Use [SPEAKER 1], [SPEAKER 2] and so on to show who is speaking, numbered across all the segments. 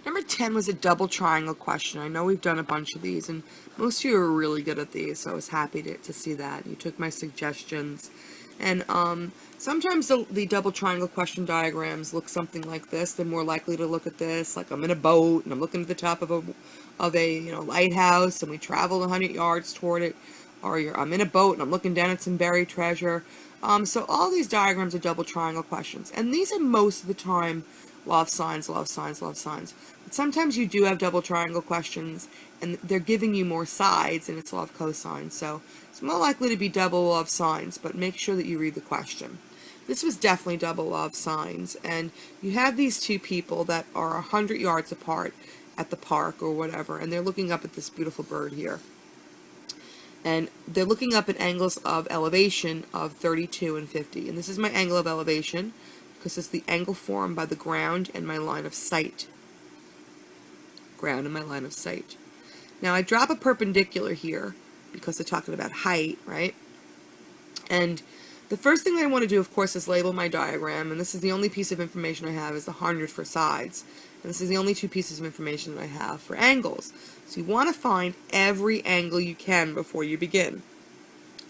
[SPEAKER 1] Number 10 was a double triangle question. I know we've done a bunch of these, and most of you are really good at these, so I was happy to see that. You took my suggestions. And sometimes the double triangle question diagrams look something like this. They're more likely to look at this, like I'm in a boat, and I'm looking at the top of a lighthouse, and we travel 100 yards toward it. Or I'm in a boat, and I'm looking down at some buried treasure. So all these diagrams are double triangle questions. And these are most of the time law of signs, law of signs, law of signs. But sometimes you do have double triangle questions, and they're giving you more sides, and it's law of cosines. So it's more likely to be double law of signs, but make sure that you read the question. This was definitely double law of signs, and you have these two people that are 100 yards apart at the park or whatever, and they're looking up at this beautiful bird here. And they're looking up at angles of elevation of 32 and 50. And this is my angle of elevation, because it's the angle formed by the ground and my line of sight. Ground and my line of sight. Now I drop a perpendicular here, because they're talking about height, right? And the first thing that I want to do, of course, is label my diagram, and this is the only piece of information I have is the 100 for sides. And this is the only two pieces of information that I have for angles. So you want to find every angle you can before you begin.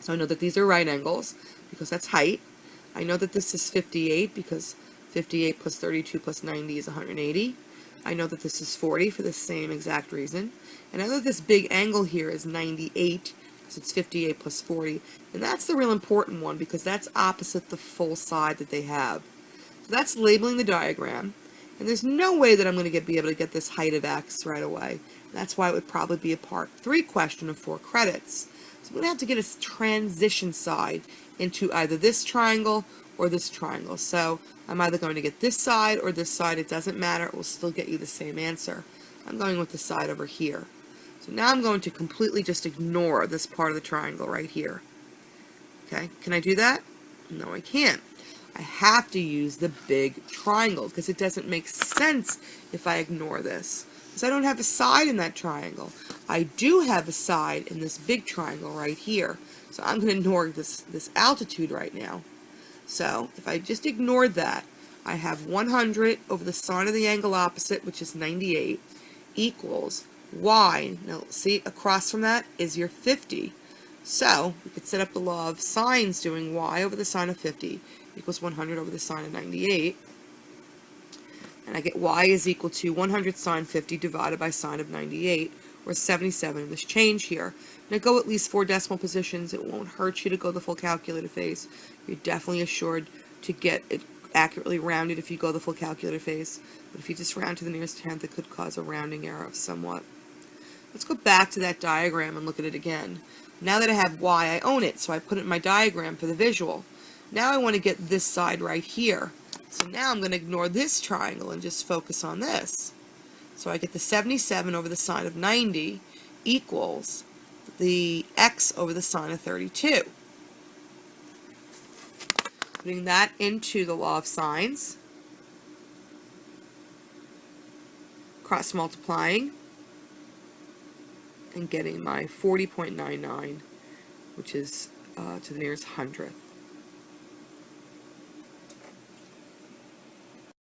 [SPEAKER 1] So I know that these are right angles, because that's height. I know that this is 58, because 58 plus 32 plus 90 is 180. I know that this is 40 for the same exact reason. And I know that this big angle here is 98, because it's 58 plus 40. And that's the real important one, because that's opposite the full side that they have. So that's labeling the diagram. And there's no way that I'm going to be able to get this height of x right away. That's why it would probably be a part 3 question of 4 credits. So I'm going to have to get a transition side into either this triangle or this triangle. So I'm either going to get this side or this side. It doesn't matter. It will still get you the same answer. I'm going with the side over here. So now I'm going to completely just ignore this part of the triangle right here. Okay, can I do that? No, I can't. I have to use the big triangle, because it doesn't make sense if I ignore this, because I don't have a side in that triangle. I do have a side in this big triangle right here, so I'm going to ignore this altitude right now. So if I just ignored that, I have 100 over the sine of the angle opposite, which is 98, equals y. Now see, across from that is your 50. So we could set up the law of sines doing y over the sine of 50 equals 100 over the sine of 98. And I get y is equal to 100 sine 50 divided by sine of 98, or 77 in this change here. Now go at least 4 decimal positions. It won't hurt you to go the full calculator phase. You're definitely assured to get it accurately rounded if you go the full calculator phase. But if you just round to the nearest tenth, it could cause a rounding error of somewhat. Let's go back to that diagram and look at it again. Now that I have y, I own it, so I put it in my diagram for the visual. Now I want to get this side right here. So now I'm going to ignore this triangle and just focus on this. So I get the 77 over the sine of 90 equals the x over the sine of 32. Putting that into the law of sines, cross multiplying, and getting my 40.99, which is to the nearest hundredth.